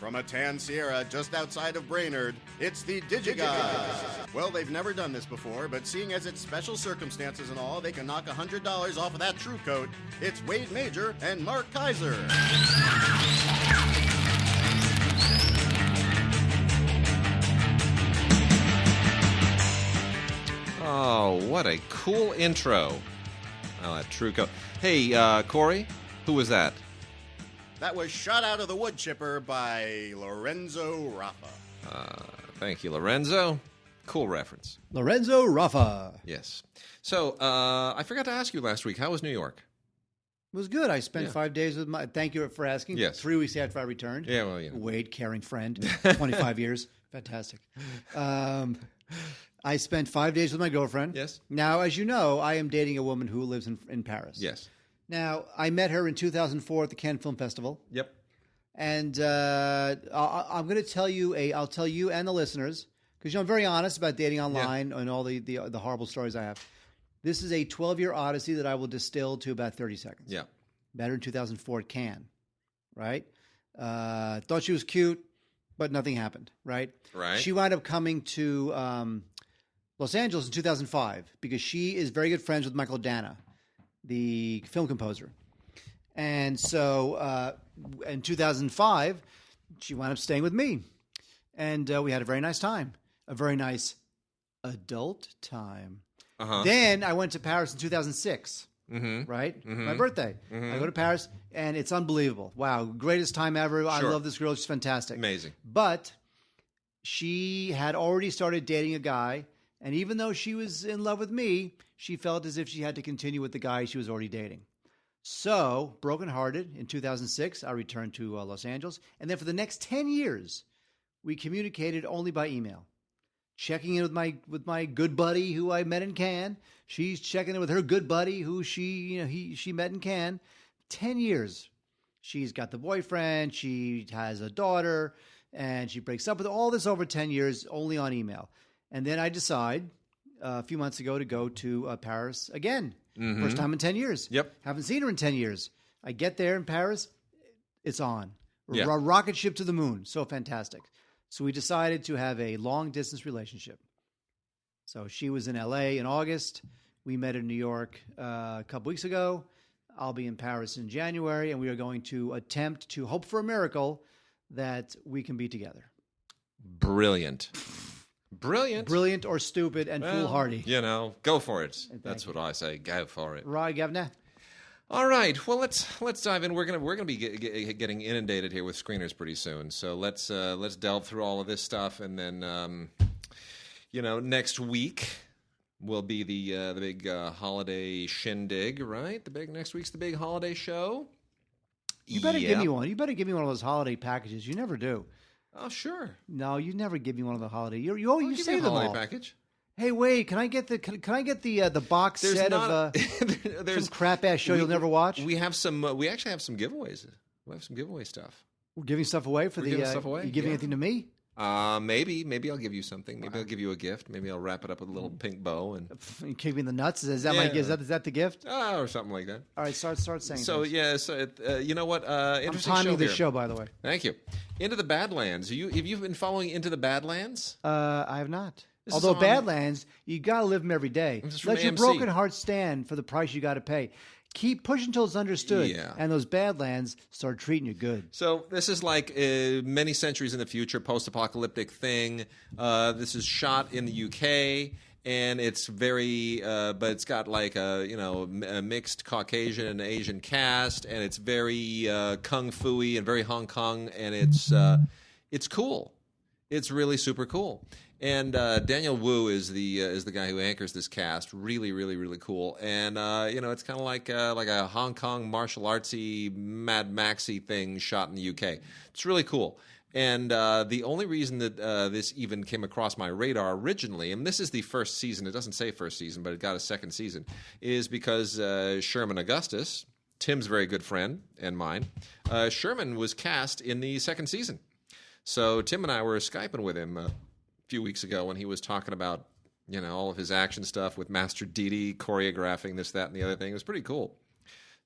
From a tan Sierra just outside of Brainerd, it's the DigiGods. Well, they've never done this before, but seeing as it's special circumstances and all, they can knock $100 off of that True Coat. It's Wade Major and Mark Kaiser. Oh, what a cool intro. Oh, that True Coat. Hey, Corey, who was that? That was Shot Out of the Wood Chipper by Lorenzo Raffa. Thank you, Lorenzo. Cool reference. Lorenzo Raffa. Yes. So, I forgot to ask you last week, how was New York? It was good. I spent 5 days with my... Thank you for asking. Yes. 3 weeks after I returned. Yeah, well, you know. Wade, caring friend. 25 years. Fantastic. I spent 5 days with my girlfriend. Yes. Now, as you know, I am dating a woman who lives in Paris. Yes. Now, I met her in 2004 at the Cannes Film Festival. Yep. And I'm going to tell you I'll tell you and the listeners, because I'm very honest about dating online and all the horrible stories I have. This is a 12-year odyssey that I will distill to about 30 seconds. Yeah. Met her in 2004 at Cannes, right? Thought she was cute, but nothing happened, right? Right. She wound up coming to Los Angeles in 2005 because she is very good friends with Michael Dana, the film composer. And so in 2005, she wound up staying with me. And we had a very nice time, a very nice adult time. Uh-huh. Then I went to Paris in 2006, right? Mm-hmm. My birthday. I go to Paris, and it's unbelievable. Wow, greatest time ever. I love this girl. She's fantastic. Amazing. But she had already started dating a guy, and even though she was in love with me, she felt as if she had to continue with the guy she was already dating. So, brokenhearted, in 2006, I returned to Los Angeles. And then for the next 10 years, we communicated only by email. Checking in with my good buddy who I met in Cannes. She's checking in with her good buddy who she met in Cannes. 10 years. She's got the boyfriend. She has a daughter. And she breaks up with all this over 10 years, only on email. And then I decide a few months ago to go to Paris again. Mm-hmm. First time in 10 years. Yep. Haven't seen her in 10 years. I get there in Paris. It's on. Yeah. Rocket ship to the moon. So fantastic. So we decided to have a long-distance relationship. So she was in L.A. in August. We met in New York a couple weeks ago. I'll be in Paris in January, and we are going to attempt to hope for a miracle that we can be together. Brilliant. Brilliant. Brilliant or stupid and foolhardy. You know, go for it. That's what I say. Go for it. Right, Governor? All right. Well, let's dive in. We're gonna be getting inundated here with screeners pretty soon. So let's delve through all of this stuff, and then next week will be the big holiday shindig, right? Next week's the big holiday show. You better give me one. You better give me one of those holiday packages. You never do. Oh, sure. No, you never give me one of the holiday. You say them holiday all. Package. Hey, wait! Can I get the box set of some crap ass show you'll never watch? We have some. We actually have some giveaways. We have some giveaway stuff. We're giving stuff away for giving stuff away. You giving anything to me? Maybe I'll give you something. Maybe I'll give you a gift. Maybe I'll wrap it up with a little pink bow and you kick me in the nuts. Is that is that the gift? Or something like that. All right, start saying. So things. you know what? Interesting I'm timing this here. show, by the way. Thank you. Into the Badlands. Have you been following Into the Badlands? I have not. Although Badlands, you got to live them every day. Let your broken heart stand for the price you got to pay. Keep pushing until it's understood. Yeah. And those Badlands start treating you good. So this is like many centuries in the future, post-apocalyptic thing. This is shot in the UK, and it's very, but it's got like a mixed Caucasian and Asian cast, and it's very kung fu-y and very Hong Kong, and it's cool. It's really super cool. And Daniel Wu is the guy who anchors this cast. Really, really, really cool. And it's kind of like a Hong Kong martial artsy Mad Maxy thing shot in the UK. It's really cool. And the only reason that this even came across my radar originally, and this is the first season. It doesn't say first season, but it got a second season, is because Sherman Augustus, Tim's very good friend and mine, Sherman was cast in the second season. So Tim and I were Skyping with him few weeks ago when he was talking about all of his action stuff with Master Didi choreographing this, that, and the other thing. It was pretty cool.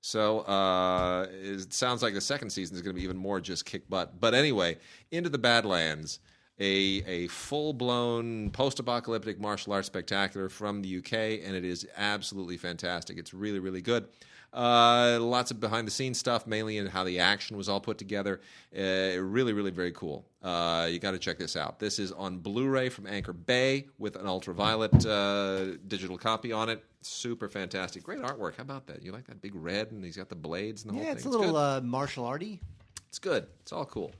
So it sounds like the second season is going to be even more just kick butt. But anyway, Into the Badlands, a full-blown post-apocalyptic martial arts spectacular from the UK, and it is absolutely fantastic. It's really, really good. Lots of behind-the-scenes stuff, mainly in how the action was all put together. Really, really very cool. You got to check this out. This is on Blu-ray from Anchor Bay with an ultraviolet digital copy on it. Super fantastic. Great artwork. How about that? You like that big red, and he's got the blades and the whole thing? Yeah, it's a little martial arty. It's good. It's all cool.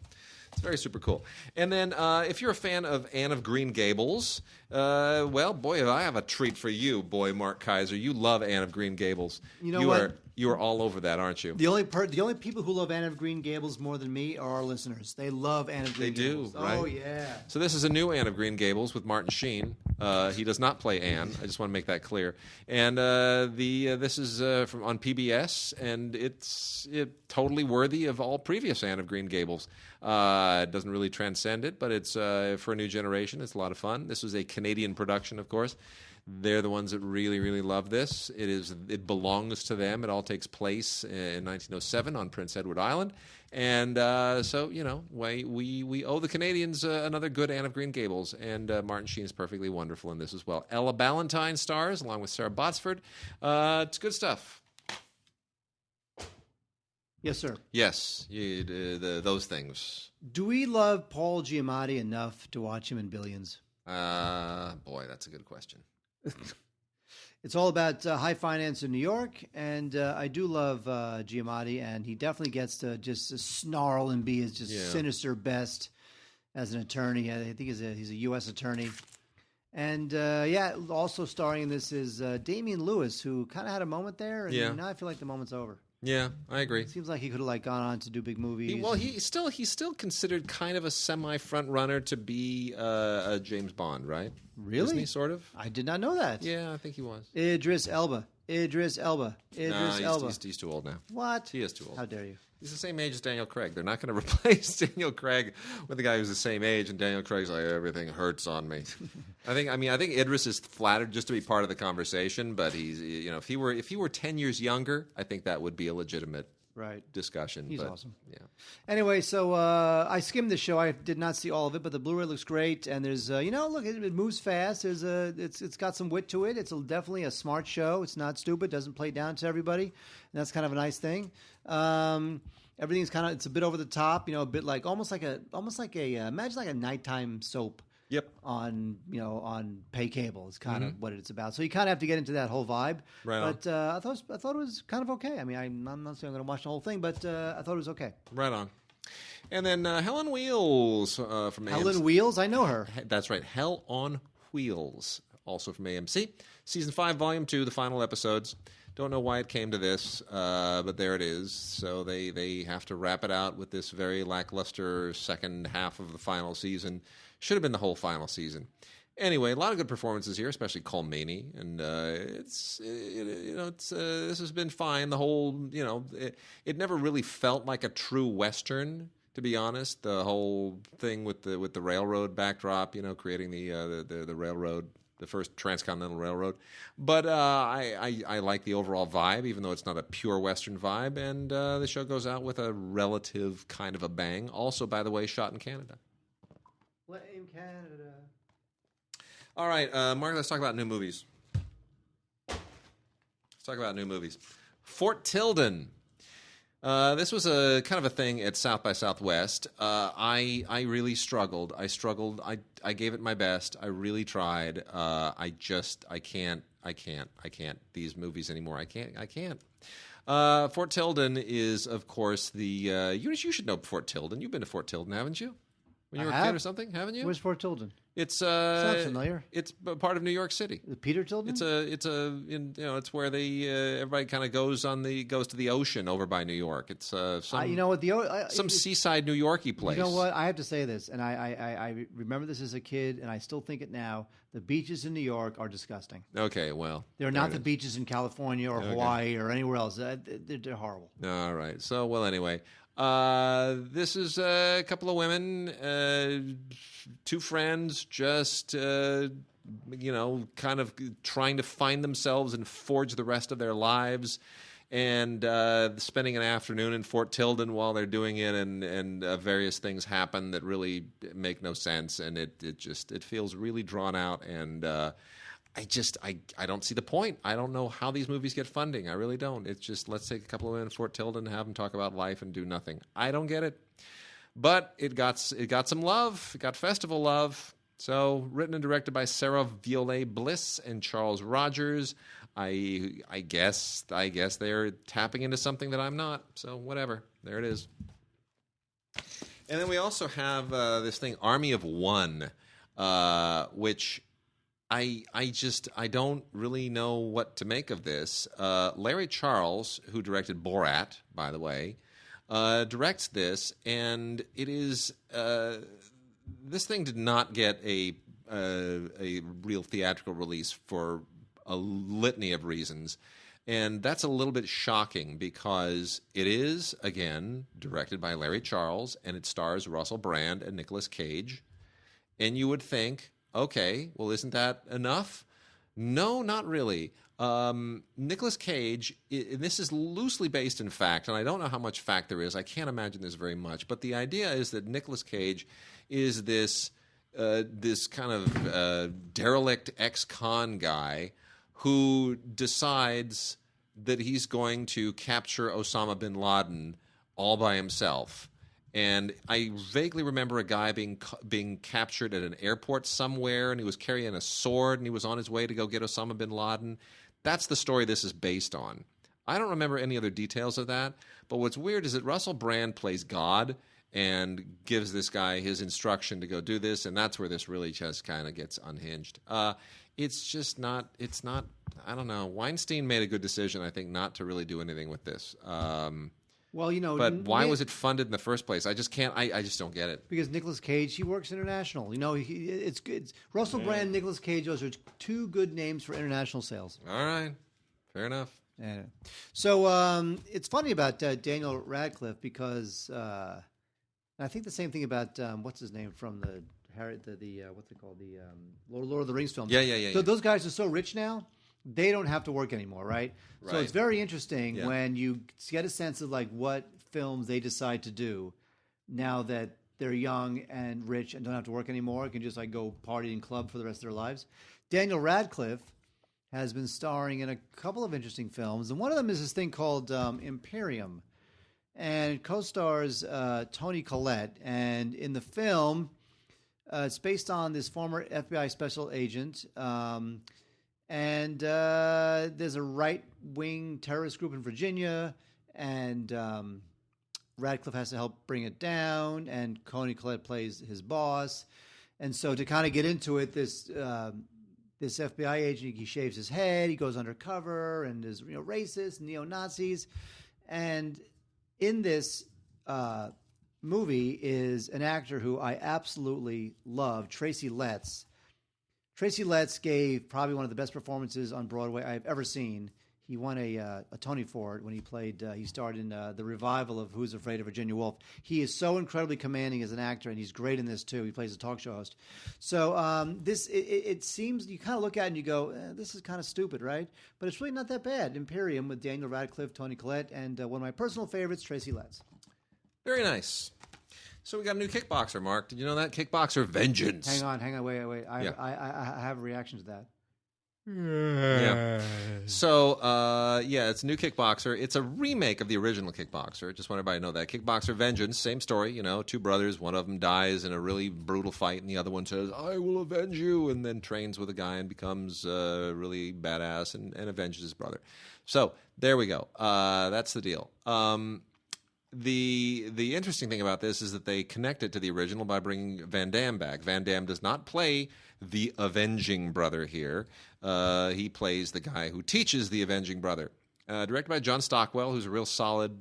It's very super cool. And then if you're a fan of Anne of Green Gables, well, boy, I have a treat for you, boy, Mark Kaiser. You love Anne of Green Gables. You know what? You are all over that, aren't you? The only people who love Anne of Green Gables more than me are our listeners. They love Anne of Green Gables. They do, right? Oh, yeah. So this is a new Anne of Green Gables with Martin Sheen. He does not play Anne. I just want to make that clear. And this is from on PBS, and it's totally worthy of all previous Anne of Green Gables. It doesn't really transcend it, but it's for a new generation. It's a lot of fun. This was a Canadian production, of course. They're the ones that really, really love this. It belongs to them. It all takes place in 1907 on Prince Edward Island. And so, you know, we owe the Canadians another good Anne of Green Gables. And Martin Sheen is perfectly wonderful in this as well. Ella Ballantyne stars, along with Sarah Botsford. It's good stuff. Yes, sir. Yes, those things. Do we love Paul Giamatti enough to watch him in Billions? Boy, that's a good question. It's all about high finance in New York, and I do love Giamatti, and he definitely gets to just snarl and be his just sinister best as an attorney. I think he's a U.S. attorney. And, also starring in this is Damian Lewis, who kind of had a moment there, and now I feel like the moment's over. Yeah, I agree. It seems like he could have gone on to do big movies. He's still considered kind of a semi front runner to be a James Bond, right? Really? Isn't he sort of? I did not know that. Yeah, I think he was. Idris Elba. He's too old now. What? He is too old. How dare you? He's the same age as Daniel Craig. They're not going to replace Daniel Craig with a guy who's the same age, and Daniel Craig's like, everything hurts on me. I think Idris is flattered just to be part of the conversation, but he's, you know, if he were 10 years younger, I think that would be a legitimate discussion. He's awesome. Yeah. Anyway, so I skimmed the show. I did not see all of it, but the Blu-ray looks great, and there's look, it moves fast. It's got some wit to it. It's definitely a smart show. It's not stupid. Doesn't play down to everybody, and that's kind of a nice thing. Everything's it's a bit over the top, a bit like almost like a imagine like a nighttime soap. Yep. On pay cable is kind of what it's about. So you kind of have to get into that whole vibe. Right. But I thought it was kind of okay. I mean, I'm not saying I'm going to watch the whole thing, but I thought it was okay. Right on. And then Hell on Wheels from AMC. Hell on Wheels, I know her. That's right. Hell on Wheels, also from AMC. Season 5, Volume 2, the final episodes. Don't know why it came to this, but there it is. So they have to wrap it out with this very lackluster second half of the final season. Should have been the whole final season. Anyway, a lot of good performances here, especially Cole Meany, and this has been fine. The whole, it never really felt like a true Western, to be honest. The whole thing with the railroad backdrop, creating the railroad. The first transcontinental railroad. But I like the overall vibe, even though it's not a pure Western vibe. And the show goes out with a relative kind of a bang. Also, by the way, shot in Canada. Blame Canada. All right, Mark, let's talk about new movies. Fort Tilden. This was a kind of a thing at South by Southwest. I really struggled. I gave it my best. I really tried. I can't. These movies anymore. I can't. Fort Tilden is, of course, the. You should know Fort Tilden. You've been to Fort Tilden, haven't you? When you were a kid or something, haven't you? Where's Fort Tilden? It's not familiar. It's part of New York City. The Peter Tilden. It's where everybody kind of goes to the ocean over by New York. It's some seaside New Yorky place. You know what? I have to say this, and I remember this as a kid, and I still think it now. The beaches in New York are disgusting. Okay, well, they're not the beaches in California or Hawaii or anywhere else. They're horrible. All right. So, well, anyway. This is a couple of women, two friends, just, kind of trying to find themselves and forge the rest of their lives and spending an afternoon in Fort Tilden while they're doing it, and various things happen that really make no sense, and it feels really drawn out, and I don't see the point. I don't know how these movies get funding. I really don't. It's just, let's take a couple of men in Fort Tilden and have them talk about life and do nothing. I don't get it. But it got some love. It got festival love. So, written and directed by Sarah Violet Bliss and Charles Rogers. I guess they're tapping into something that I'm not. So, whatever. There it is. And then we also have this thing, Army of One, which I don't really know what to make of this. Larry Charles, who directed Borat, by the way, directs this, and it is this thing did not get a real theatrical release for a litany of reasons, and that's a little bit shocking because it is, again, directed by Larry Charles, and it stars Russell Brand and Nicolas Cage, and you would think, okay, well, isn't that enough? No, not really. Nicolas Cage, this is loosely based in fact, and I don't know how much fact there is. I can't imagine there's very much. But the idea is that Nicolas Cage is this kind of derelict ex-con guy who decides that he's going to capture Osama bin Laden all by himself. And I vaguely remember a guy being captured at an airport somewhere, and he was carrying a sword, and he was on his way to go get Osama bin Laden. That's the story this is based on. I don't remember any other details of that, but what's weird is that Russell Brand plays God and gives this guy his instruction to go do this, and that's where this really just kind of gets unhinged. It's just not, I don't know. Weinstein made a good decision, I think, not to really do anything with this. Well, but why was it funded in the first place? I just can't. I just don't get it. Because Nicolas Cage, he works international. It's good. Russell Brand, Nicolas Cage, those are two good names for international sales. All right, fair enough. Yeah. So it's funny about Daniel Radcliffe because I think the same thing about what's his name from the what's it called, the Lord of the Rings films. Yeah. So those guys are so rich now. They don't have to work anymore, right? So it's very interesting when you get a sense of like what films they decide to do now that they're young and rich and don't have to work anymore. Can just like go party and club for the rest of their lives. Daniel Radcliffe has been starring in a couple of interesting films, and one of them is this thing called Imperium, and it co-stars Toni Collette. And in the film, it's based on this former FBI special agent. And there's a right-wing terrorist group in Virginia, and Radcliffe has to help bring it down, and Toni Collette plays his boss. And so to kind of get into it, this FBI agent, he shaves his head, he goes undercover, and is racist, neo-Nazis. And in this movie is an actor who I absolutely love, Tracy Letts. Tracy Letts gave probably one of the best performances on Broadway I've ever seen. He won a Tony for it when he starred in the revival of Who's Afraid of Virginia Woolf. He is so incredibly commanding as an actor, and he's great in this too. He plays a talk show host. So it seems, you kind of look at it and you go, this is kind of stupid, right? But it's really not that bad. Imperium with Daniel Radcliffe, Toni Collette, and one of my personal favorites, Tracy Letts. Very nice. So we got a new Kickboxer, Mark. Did you know that? Kickboxer Vengeance. Hang on, wait. I have a reaction to that. Yeah. So, it's a new Kickboxer. It's a remake of the original Kickboxer. Just want everybody to know that. Kickboxer Vengeance, same story. Two brothers. One of them dies in a really brutal fight, and the other one says, I will avenge you, and then trains with a guy and becomes really badass and avenges his brother. So, there we go. That's the deal. The interesting thing about this is that they connect it to the original by bringing Van Damme back. Van Damme does not play the avenging brother here. He plays the guy who teaches the avenging brother. Directed by John Stockwell, who's a real solid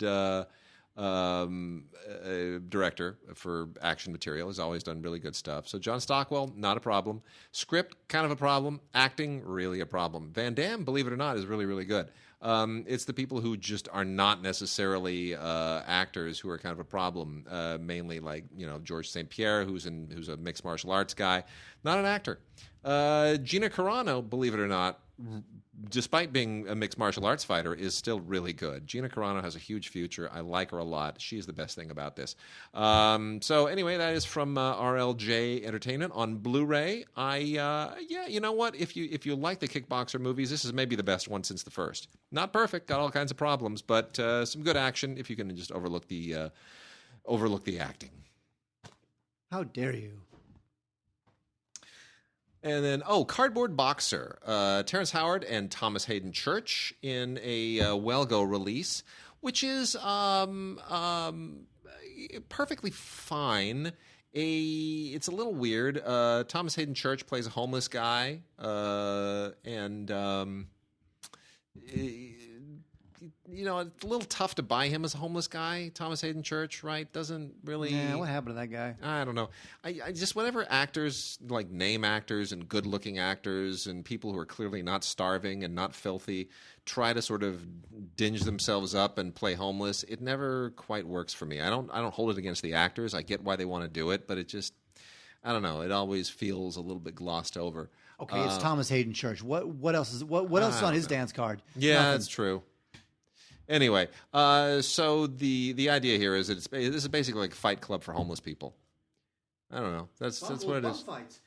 director for action material. He's always done really good stuff. So John Stockwell, not a problem. Script, kind of a problem. Acting, really a problem. Van Damme, believe it or not, is really, really good. It's the people who just are not necessarily actors who are kind of a problem. Mainly like George St. Pierre, who's a mixed martial arts guy, not an actor. Gina Carano, believe it or not, despite being a mixed martial arts fighter, is still really good. Gina Carano has a huge future. I like her a lot. She's the best thing about this. So anyway, that is from RLJ Entertainment on Blu-ray. You know what? If you like the Kickboxer movies, this is maybe the best one since the first. Not perfect, got all kinds of problems, but some good action if you can just overlook the acting. How dare you? And then, Cardboard Boxer, Terrence Howard and Thomas Hayden Church in a Well-Go release, which is perfectly fine. It's a little weird. Thomas Hayden Church plays a homeless guy, and it's a little tough to buy him as a homeless guy. Thomas Hayden Church, right? Doesn't really. Yeah, what happened to that guy? I don't know. I just whenever actors, like name actors and good-looking actors and people who are clearly not starving and not filthy, try to sort of dinge themselves up and play homeless, it never quite works for me. I don't hold it against the actors. I get why they want to do it, but it just, I don't know. It always feels a little bit glossed over. Okay, it's Thomas Hayden Church. What else is on his dance card? Yeah, Nothing. That's true. Anyway, so the idea here is that this is basically like Fight Club for homeless people. I don't know. That's what it is. Fights.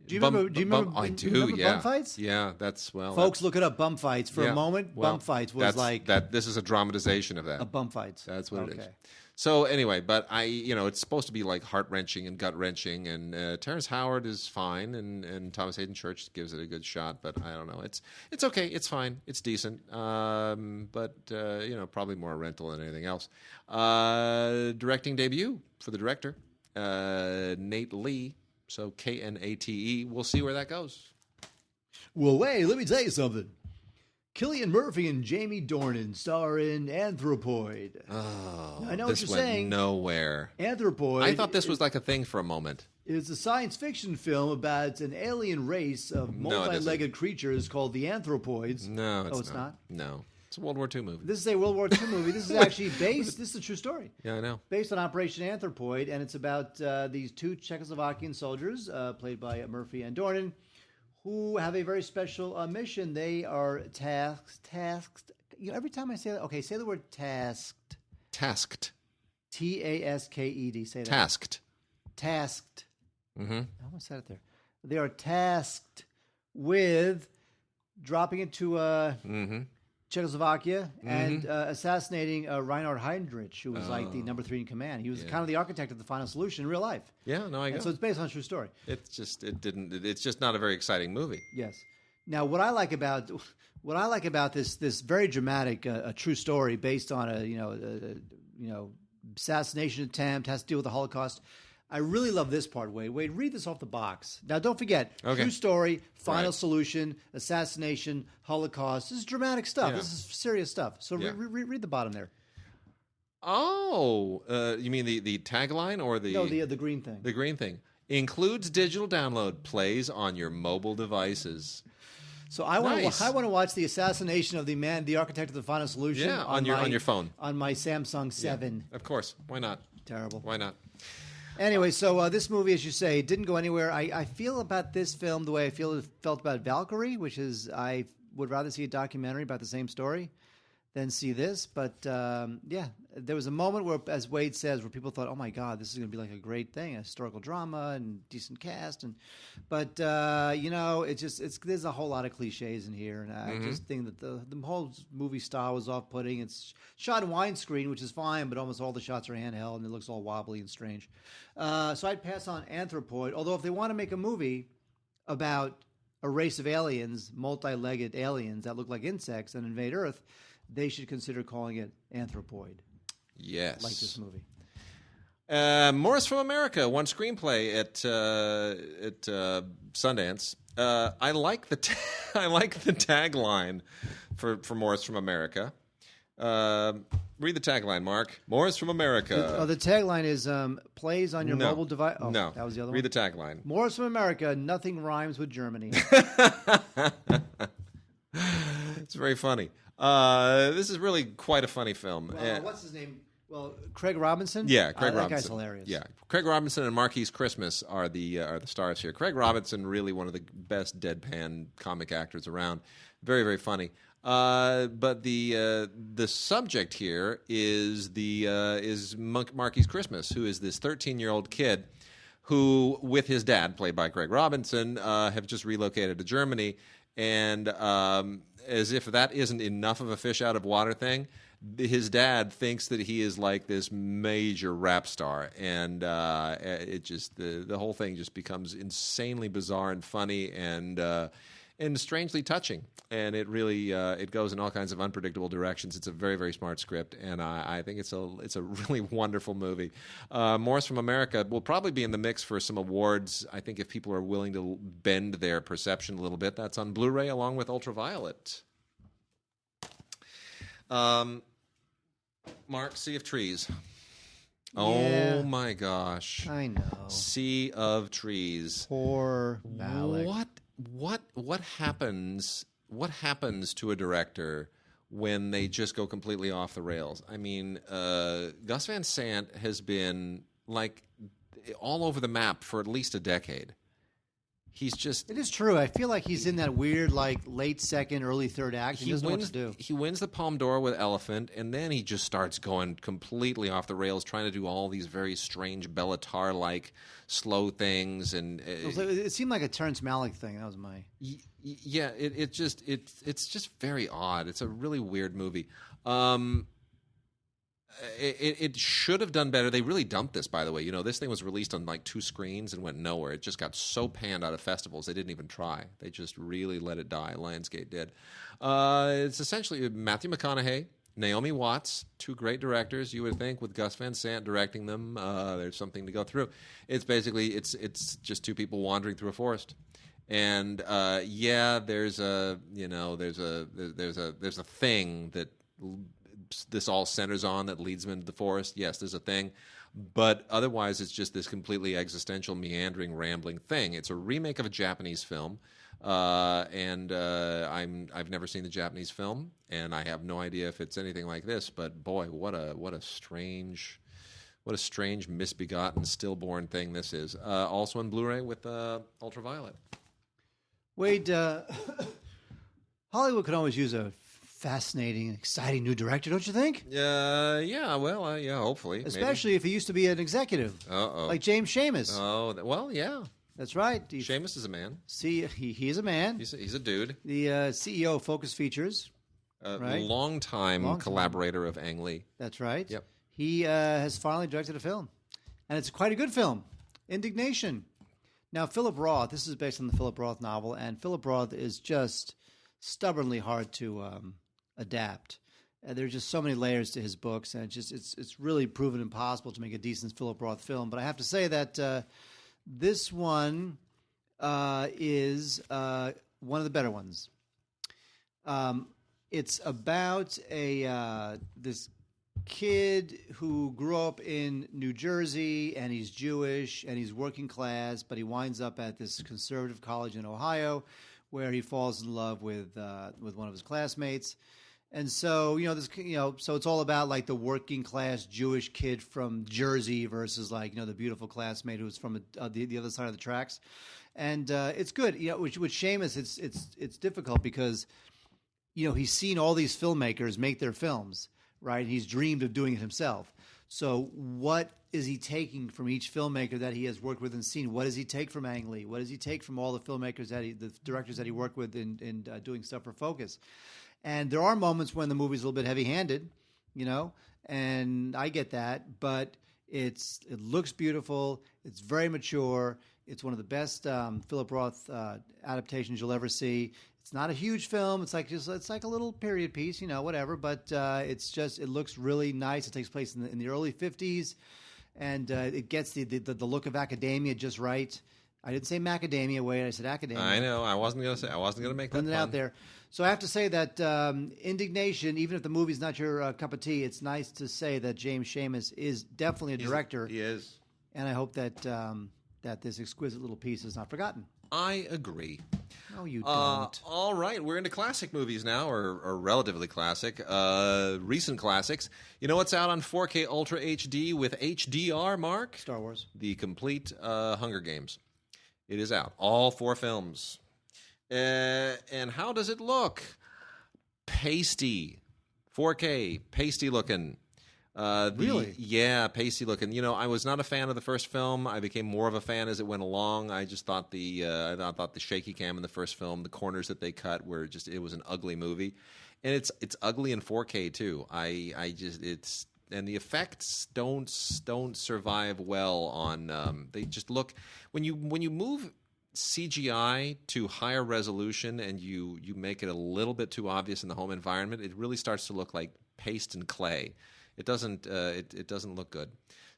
Do you remember? I do. Remember Yeah. bum fights? Yeah. That's Folks, look it up. Bum fights for a moment. Bum fights was like that. This is a dramatization of that. A bum fights. That's what it is. So anyway, but it's supposed to be like heart wrenching and gut wrenching, and Terrence Howard is fine, and Thomas Hayden Church gives it a good shot, but I don't know. It's okay. It's fine. It's decent. But probably more a rental than anything else. Directing debut for the director, Nate Lee. So Knate. We'll see where that goes. Well, wait. Let me tell you something. Cillian Murphy and Jamie Dornan star in Anthropoid. Oh, I know what you're saying. Nowhere. Anthropoid. I thought this was like a thing for a moment. It's a science fiction film about an alien race of multi-legged creatures called the Anthropoids. No, it's not. No, it's a World War II movie. This is a World War II movie. This is actually based. This is a true story. Yeah, I know. Based on Operation Anthropoid, and it's about these two Czechoslovakian soldiers, played by Murphy and Dornan, who have a very special mission. They are tasked. Every time I say that, okay, say the word tasked. Tasked. Tasked. Say that. Tasked. Mm-hmm. I almost said it there. They are tasked with dropping into Czechoslovakia and assassinating Reinhard Heinrich, who was like the number 3 in command. He was kind of the architect of the final solution in real life. Yeah, no, I get it. So it's based on a true story. It's just not a very exciting movie. Yes. Now, what I like about this very dramatic true story based on a assassination attempt, has to deal with the Holocaust. I really love this part, Wade. Wade, read this off the box. Now, don't forget, true story, final solution, assassination, Holocaust. This is dramatic stuff. Yeah. This is serious stuff. So read the bottom there. Oh, you mean the tagline or the... No, the green thing. The green thing. Includes digital download, plays on your mobile devices. So I want to watch the assassination of the architect of the final solution. Yeah, on your phone. On my Samsung 7. Yeah, of course. Why not? Terrible. Why not? Anyway, so this movie, as you say, didn't go anywhere. I feel about this film the way I felt about Valkyrie, which is I would rather see a documentary about the same story than see this. But there was a moment where, as Wade says, where people thought, "Oh my God, this is going to be like a great thing, a historical drama and decent cast." But there's a whole lot of cliches in here, and I just think that the whole movie style was off-putting. It's shot in widescreen, which is fine, but almost all the shots are handheld, and it looks all wobbly and strange. So I'd pass on Anthropoid. Although if they want to make a movie about a race of aliens, multi-legged aliens that look like insects and invade Earth, they should consider calling it Anthropoid. Yes. Like this movie. Morris from America won screenplay at Sundance. I like the tagline for Morris from America. Read the tagline, Mark. Morris from America. The tagline is plays on your mobile device. Oh, no, that was the other one. Read the tagline. Morris from America. Nothing rhymes with Germany. It's very funny. This is really quite a funny film. What's his name? Well, Craig Robinson. Yeah, Craig Robinson. That guy's hilarious. Yeah, Craig Robinson and Marquise Christmas are the stars here. Craig Robinson, really one of the best deadpan comic actors around. Very, very funny. But the subject here is Marky's Christmas, who is this 13-year-old kid who, with his dad, played by Greg Robinson, have just relocated to Germany. And as if that isn't enough of a fish out of water thing, his dad thinks that he is like this major rap star, and it just the whole thing just becomes insanely bizarre and funny and strangely touching. And it really it goes in all kinds of unpredictable directions. It's a very, very smart script, and I think it's a really wonderful movie. Morris from America will probably be in the mix for some awards. I think if people are willing to bend their perception a little bit, that's on Blu-ray along with Ultraviolet. Mark, Sea of Trees. Yeah. Oh my gosh! I know. Sea of Trees. Poor Malick. What happens? What happens to a director when they just go completely off the rails? I mean, Gus Van Sant has been like all over the map for at least a decade. He's just... It is true. I feel like he's in that weird, like, late second, early third act. He doesn't know what to do. He wins the Palme d'Or with Elephant, and then he just starts going completely off the rails, trying to do all these very strange Bellatar-like slow things. And it seemed like a Terrence Malick thing. That was my... Yeah, it's just very odd. It's a really weird movie. It should have done better. They really dumped this, by the way. You know, this thing was released on like 2 screens and went nowhere. It just got so panned out of festivals. They didn't even try. They just really let it die. Lionsgate did. It's essentially Matthew McConaughey, Naomi Watts, 2 great directors. You would think with Gus Van Sant directing them, there's something to go through. It's basically it's just 2 people wandering through a forest. And there's a thing that this all centers on that leads them into the forest. Yes, there's a thing, but otherwise it's just this completely existential, meandering, rambling thing. It's a remake of a Japanese film, and I've never seen the Japanese film, and I have no idea if it's anything like this. But boy, what a strange misbegotten, stillborn thing this is. Also on Blu-ray with Ultraviolet. Wade, Hollywood could always use a fascinating, exciting new director, don't you think? Hopefully. Especially maybe. if he used to be an executive. Uh-oh. Like James Schamus. Oh, well, yeah. That's right. Schamus is a man. See, he is a man. He's a dude. The CEO of Focus Features. Right? Long-time collaborator of Ang Lee. That's right. Yep. He has finally directed a film. And it's quite a good film. Indignation. Now, Philip Roth, this is based on the Philip Roth novel, and Philip Roth is just stubbornly hard to adapt. There's just so many layers to his books, and it's really proven impossible to make a decent Philip Roth film. But I have to say that this one is one of the better ones. It's about this kid who grew up in New Jersey, and he's Jewish, and he's working class, but he winds up at this conservative college in Ohio, where he falls in love with one of his classmates. And so, so it's all about like the working class Jewish kid from Jersey versus like, the beautiful classmate who's from the other side of the tracks. And it's good. With Schamus, it's difficult because, he's seen all these filmmakers make their films, right? He's dreamed of doing it himself. So what is he taking from each filmmaker that he has worked with and seen? What does he take from Ang Lee? What does he take from all the filmmakers the directors that he worked with in doing stuff for Focus? And there are moments when the movie's a little bit heavy-handed, and I get that, but it looks beautiful. It's very mature. It's one of the best Philip Roth adaptations you'll ever see. It's not a huge film. It's like a little period piece, whatever. But it looks really nice. It takes place in the early 50s, and it gets the look of academia just right. I didn't say macadamia, Wade. I said academia. I know. I wasn't going to make that pun. Out there. So I have to say that Indignation, even if the movie's not your cup of tea, it's nice to say that James Schamus is definitely a director. He is. And I hope that that this exquisite little piece is not forgotten. I agree. No, you don't. All right, we're into classic movies now, or relatively classic, recent classics. You know what's out on 4K Ultra HD with HDR, Mark? Star Wars. The complete Hunger Games. It is out. All 4 films. And how does it look? Pasty. 4K. Pasty looking. Really? Yeah, pasty looking. You know, I was not a fan of the first film. I became more of a fan as it went along. I just thought I thought the shaky cam in the first film, the corners that they cut were just, it was an ugly movie. And it's ugly in 4K too. And the effects don't survive well on. They just look when you move CGI to higher resolution and you make it a little bit too obvious in the home environment, it really starts to look like paste and clay. It doesn't look good.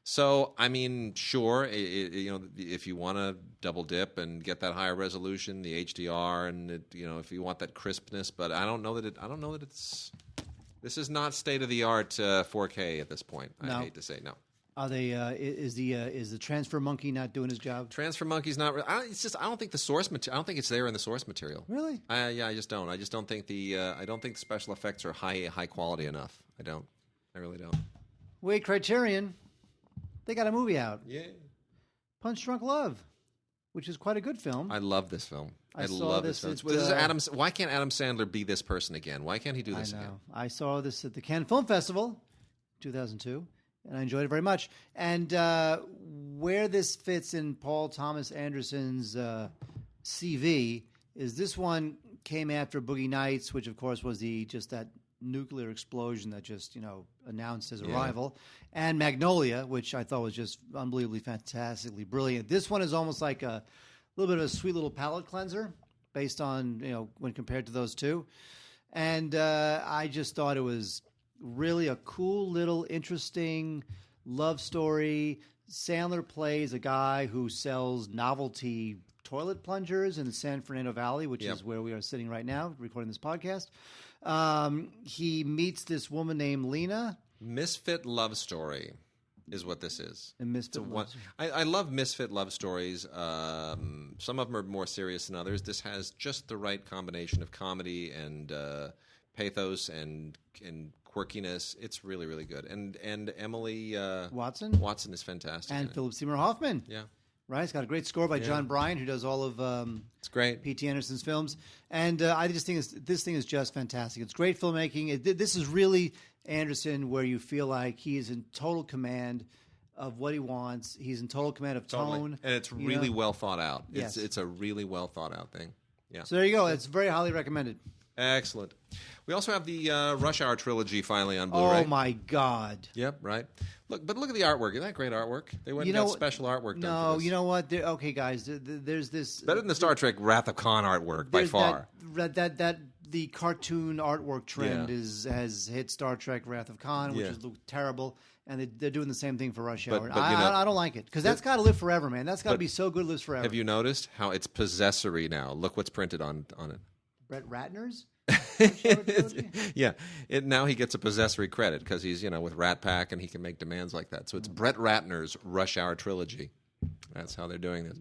So I mean, sure, if you want to double dip and get that higher resolution, the HDR, and if you want that crispness, but I don't know that it's. This is not state of the art 4K at this point. I hate to say no. Are they? Is the transfer monkey not doing his job? Transfer monkey's not. It's just I don't think the source material. I don't think it's there in the source material. Really? Yeah, I just don't. I just don't think I don't think the special effects are high quality enough. I don't. I really don't. Wait, Criterion, they got a movie out. Yeah. Punch Drunk Love, which is quite a good film. I love this film. I saw love this film. Why can't Adam Sandler be this person again? Why can't he do this again? I saw this at the Cannes Film Festival, 2002, and I enjoyed it very much. And where this fits in Paul Thomas Anderson's CV is this one came after Boogie Nights, which of course was that nuclear explosion that just announced his arrival, and Magnolia, which I thought was just unbelievably fantastically brilliant. This one is almost like a little bit of a sweet little palate cleanser based on when compared to those two, and I just thought it was really a cool little interesting love story. Sandler plays a guy who sells novelty toilet plungers in the San Fernando Valley, which is where we are sitting right now recording this podcast. He meets this woman named Lena. Misfit love story is what this is. A misfit love story. I love misfit love stories. Some of them are more serious than others. This has just the right combination of comedy and pathos and quirkiness. It's really, really good. And Emily Watson is fantastic. And Philip Seymour Hoffman. Yeah. Right, it's got a great score by John Bryan, who does all of it's great. P.T. Anderson's films, and I just think this thing is just fantastic. It's great filmmaking. This is really Anderson, where you feel like he is in total command of what he wants. He's in total command of tone, and it's really well thought out. Yes. It's a really well thought out thing. Yeah. So there you go. It's very highly recommended. Excellent. We also have the Rush Hour trilogy finally on Blu-ray. Oh my God! Yep, right. Look at the artwork. Isn't that great artwork? They went and got special artwork done for this. You know what? Okay, guys. There's this better than the Star Trek Wrath of Khan artwork by far. That the cartoon artwork trend has hit Star Trek Wrath of Khan, which is terrible, and they're doing the same thing for Rush Hour. I don't like it because that's got to live forever, man. That's got to be so good, it lives forever. Have you noticed how it's possessory now? Look what's printed on it. Brett Ratner's. Yeah, now he gets a possessory credit because he's with Rat Pack and he can make demands like that. So it's Brett Ratner's Rush Hour trilogy. That's how they're doing this.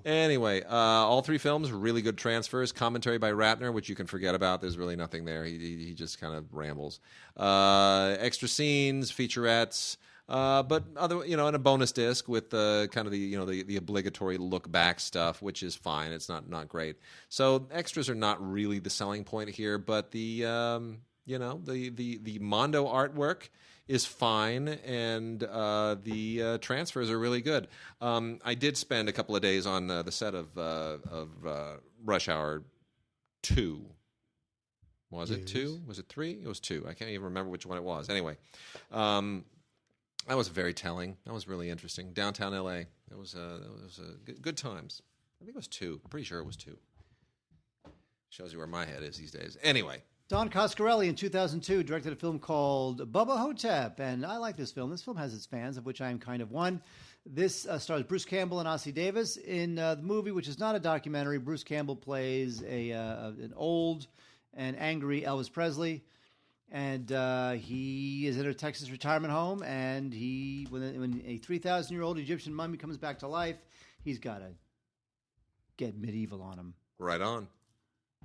Anyway, all three films really good transfers. Commentary by Ratner, which you can forget about. There's really nothing there. He just kind of rambles. Extra scenes, featurettes. But other, and a bonus disc with kind of the obligatory look back stuff, which is fine. It's not great. So extras are not really the selling point here, but the Mondo artwork is fine, and the transfers are really good. I did spend a couple of days on the set of Rush Hour 2. Was it 2? Was it 3? It was 2. I can't even remember which one it was. Anyway. That was very telling. That was really interesting. Downtown L.A. That was good times. I think it was 2. I'm pretty sure it was 2. Shows you where my head is these days. Anyway. Don Coscarelli in 2002 directed a film called Bubba Ho-Tep, and I like this film. This film has its fans, of which I am kind of one. This stars Bruce Campbell and Ossie Davis. In the movie, which is not a documentary, Bruce Campbell plays an old and angry Elvis Presley. And he is in a Texas retirement home, and when a 3,000-year-old Egyptian mummy comes back to life, he's got to get medieval on him. Right on.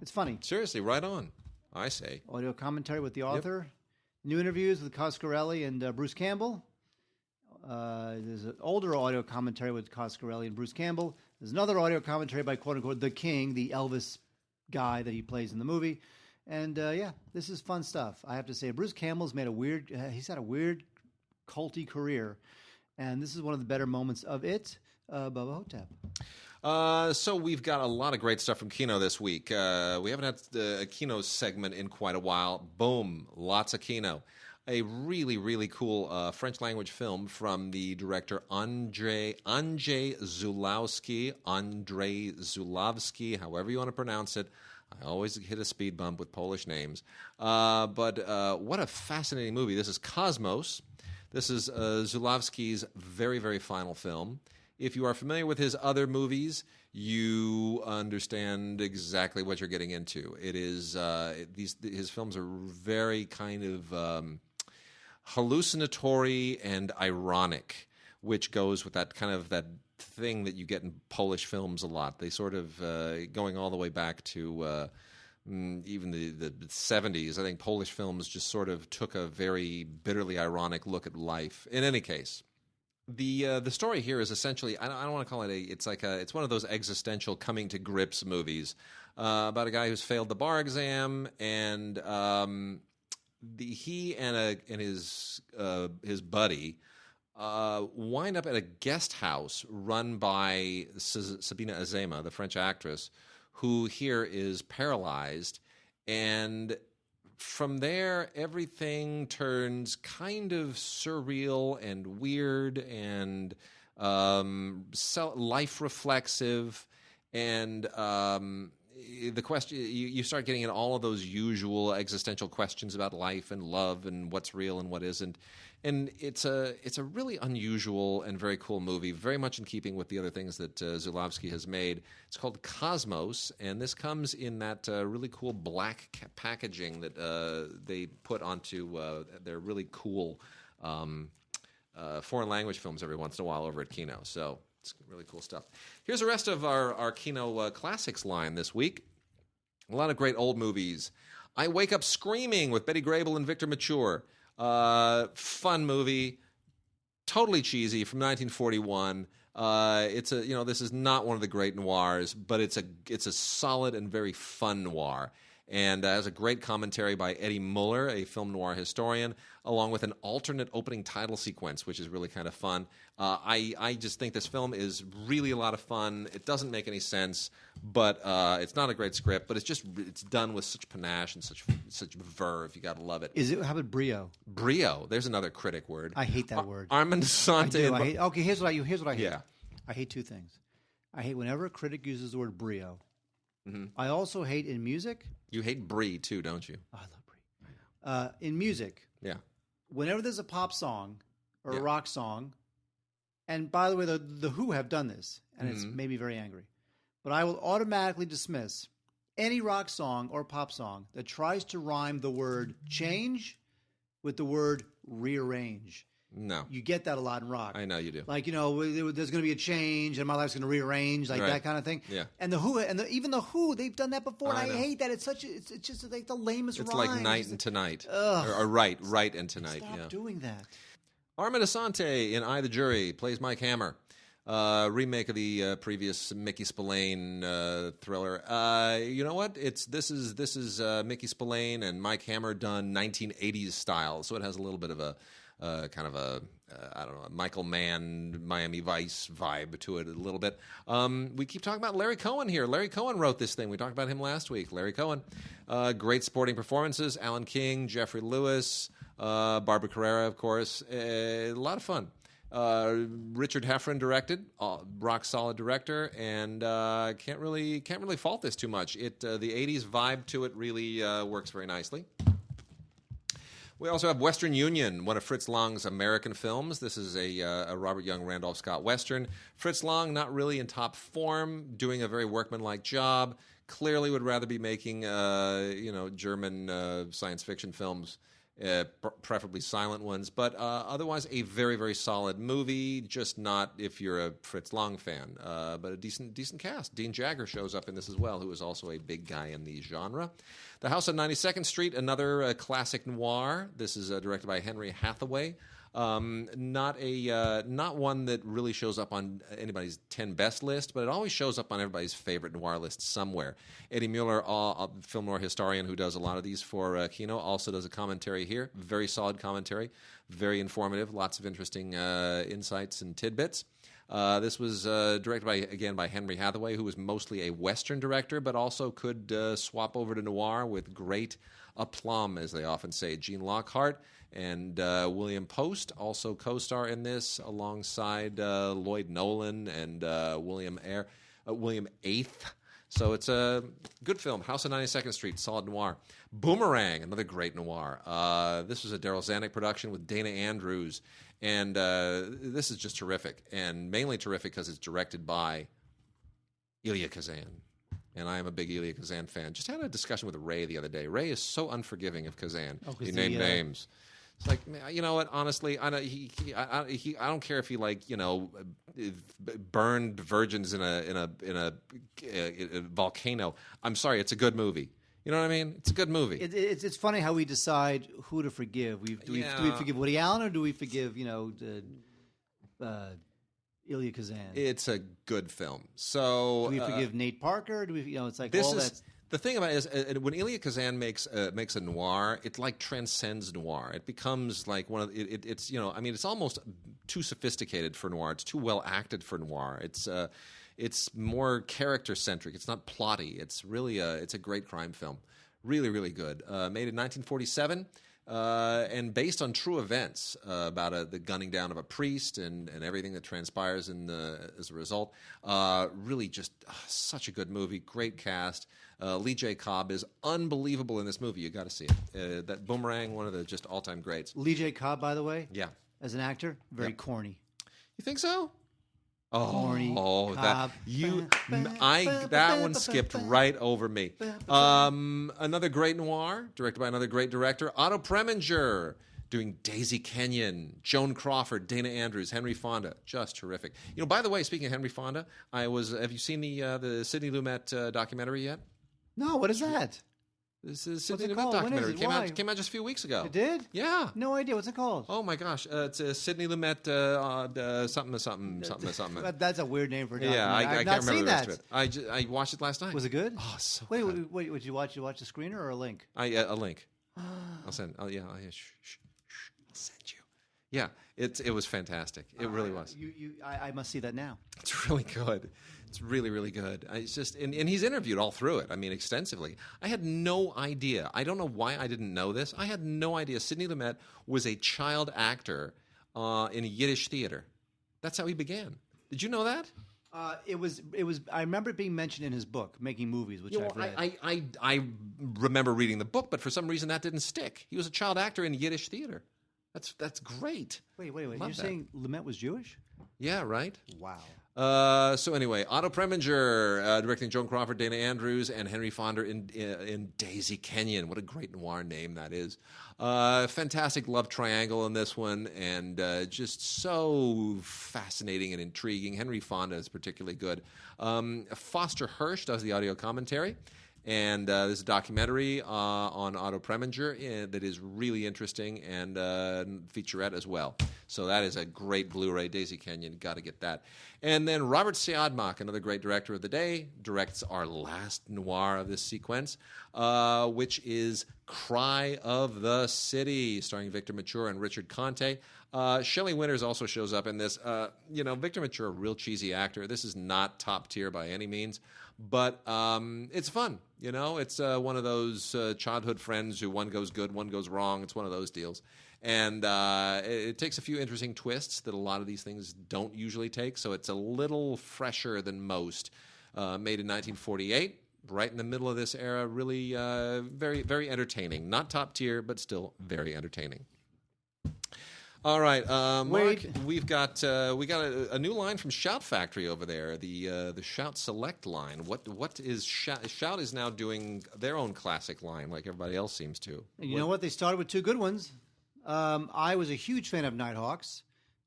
It's funny. Seriously, right on, I say. Audio commentary with the author. Yep. New interviews with Coscarelli and Bruce Campbell. There's an older audio commentary with Coscarelli and Bruce Campbell. There's another audio commentary by, quote-unquote, the King, the Elvis guy that he plays in the movie. And this is fun stuff. I have to say, Bruce Campbell's made he's had a weird culty career. And this is one of the better moments of it. Bubba Ho-Tep. So we've got a lot of great stuff from Kino this week. We haven't had a Kino segment in quite a while. Boom, lots of Kino. A really, really cool French language film from the director Andrzej Zulawski, however you want to pronounce it. I always hit a speed bump with Polish names. But what a fascinating movie. This is Cosmos. This is Zulawski's very, very final film. If you are familiar with his other movies, you understand exactly what you're getting into. It is his films are very kind of hallucinatory and ironic, which goes with that kind of that thing that you get in Polish films a lot. They sort of going all the way back to even the 70s. I think Polish films just sort of took a very bitterly ironic look at life. In any case, the story here is essentially, I don't want to call it it's one of those existential coming to grips movies about a guy who's failed the bar exam, and he and his buddy wind up at a guest house run by Sabina Azema, the French actress, who here is paralyzed. And from there, everything turns kind of surreal and weird and life reflexive. And the question, you start getting at all of those usual existential questions about life and love and what's real and what isn't. And it's a really unusual and very cool movie, very much in keeping with the other things that Zulawski has made. It's called Cosmos, and this comes in that really cool black packaging that they put onto their really cool foreign language films every once in a while over at Kino. So it's really cool stuff. Here's the rest of our Kino Classics line this week. A lot of great old movies. I Wake Up Screaming with Betty Grable and Victor Mature. Fun movie, totally cheesy, from 1941. This is not one of the great noirs, but it's a solid and very fun noir, and has a great commentary by Eddie Muller, a film noir historian, along with an alternate opening title sequence, which is really kind of fun. I just think this film is really a lot of fun. It doesn't make any sense, but it's not a great script, but it's done with such panache and such verve. You got to love it. How about brio? Brio. There's another critic word. I hate that word. Armand Assante. Okay, here's what I hate. Yeah. I hate two things. I hate whenever a critic uses the word brio. Mm-hmm. I also hate in music. You hate brie too, don't you? Oh, I love brie. In music, yeah. Whenever there's a pop song or a rock song, and by the way, the Who have done this, and it's made me very angry, but I will automatically dismiss any rock song or pop song that tries to rhyme the word change with the word rearrange. No. You get that a lot in rock. I know you do. Like, there's going to be a change and my life's going to rearrange, like that kind of thing. Yeah. And the Who, even the Who, they've done that before, and I hate that. It's just like the lamest rhyme. It's like night and tonight. Ugh. Or right and tonight. Stop doing that. Armand Assante in I, the Jury plays Mike Hammer. Remake of the previous Mickey Spillane thriller. You know what? This is Mickey Spillane and Mike Hammer done 1980s style, so it has a little bit of a kind of a Michael Mann, Miami Vice vibe to it a little bit. We keep talking about Larry Cohen here. Larry Cohen wrote this thing. We talked about him last week. Larry Cohen. Great sporting performances. Alan King, Jeffrey Lewis, Barbara Carrera, of course. A lot of fun. Richard Heffron directed, rock solid director, and can't really fault this too much. The 80s vibe to it really works very nicely. We also have Western Union, one of Fritz Lang's American films. This is a Robert Young, Randolph Scott Western. Fritz Lang, not really in top form, doing a very workmanlike job. Clearly would rather be making, German science fiction films, preferably silent ones. But otherwise, a very, very solid movie. Just not if you're a Fritz Lang fan, but a decent cast. Dean Jagger shows up in this as well, who is also a big guy in the genre. The House on 92nd Street, another classic noir. This is directed by Henry Hathaway. Not one that really shows up on anybody's 10 best list, but it always shows up on everybody's favorite noir list somewhere. Eddie Mueller, a film noir historian who does a lot of these for Kino, also does a commentary here. Very solid commentary, very informative, lots of interesting insights and tidbits. This was directed by Henry Hathaway, who was mostly a Western director, but also could swap over to noir with great aplomb, as they often say. Gene Lockhart and William Post also co-star in this, alongside Lloyd Nolan and William Eighth. So it's a good film. House on 92nd Street, solid noir. Boomerang, another great noir. This was a Daryl Zanuck production with Dana Andrews. And this is just terrific, and mainly terrific because it's directed by Elia Kazan. And I am a big Elia Kazan fan. Just had a discussion with Ray the other day. Ray is so unforgiving of Kazan. He named names. It's like, you know what? Honestly, I don't care if he burned virgins in a volcano. I'm sorry, it's a good movie. You know what I mean? It's a good movie. It's funny how we decide who to forgive. Do we forgive Woody Allen, or do we forgive Elia Kazan? It's a good film. So do we forgive Nate Parker? Do we? It's like this all is, that. The thing about it is, when Elia Kazan makes a noir, it like transcends noir. It becomes like one of it's it's almost too sophisticated for noir. It's too well acted for noir. It's more character centric. It's not plotty. It's really it's a great crime film. Really, really good. Made in 1947 and based on true events about the gunning down of a priest and everything that transpires as a result. Really just such a good movie. Great cast. Lee J. Cobb is unbelievable in this movie. You got to see it. That Boomerang, one of the just all-time greats. Lee J. Cobb, by the way, yeah, as an actor, very corny. You think so? Corny. Cobb. That one skipped right over me. Another great noir, directed by another great director, Otto Preminger, doing Daisy Kenyon, Joan Crawford, Dana Andrews, Henry Fonda, just terrific. By the way, speaking of Henry Fonda, have you seen the Sidney Lumet documentary yet? No, what is that? This is Sidney Lumet documentary. Came out just a few weeks ago. It did? Yeah. No idea. What's it called? Oh my gosh, it's Sidney Lumet something. That's a weird name for a documentary. Yeah, I can't remember the rest of it. I watched it last night. Was it good? Oh, so wait, good. Wait, would you watch a screener or a link? A link. I'll send. Oh yeah. I'll send you. Yeah, it was fantastic. It really was. I must see that now. It's really good. It's really, really good. It's just, and he's interviewed all through it. I mean, extensively. I had no idea. I don't know why I didn't know this. I had no idea Sidney Lumet was a child actor in a Yiddish theater. That's how he began. Did you know that? It was. I remember it being mentioned in his book, Making Movies, which I've read. I remember reading the book, but for some reason that didn't stick. He was a child actor in Yiddish theater. That's great. Wait. You're saying Lumet was Jewish? Yeah, right? Wow. So anyway, Otto Preminger directing Joan Crawford, Dana Andrews, and Henry Fonda in Daisy Kenyon. What a great noir name that is. Fantastic love triangle in this one, and just so fascinating and intriguing. Henry Fonda is particularly good. Foster Hirsch does the audio commentary. And there's a documentary on Otto Preminger that is really interesting, and featurette as well. So that is a great Blu-ray. Daisy Kenyon, got to get that. And then Robert Siodmak, another great director of the day, directs our last noir of this sequence, which is Cry of the City, starring Victor Mature and Richard Conte. Shelley Winters also shows up in this. Victor Mature, a real cheesy actor. This is not top tier by any means, but it's fun. It's one of those childhood friends who one goes good, one goes wrong. It's one of those deals. And it takes a few interesting twists that a lot of these things don't usually take, so it's a little fresher than most. Made in 1948, right in the middle of this era, really very, very entertaining. Not top tier, but still very entertaining. All right, Mark, we got a new line from Shout Factory over there, the Shout Select line. What is Shout? Shout is now doing their own classic line, like everybody else seems to. And you know what? They started with two good ones. I was a huge fan of Nighthawks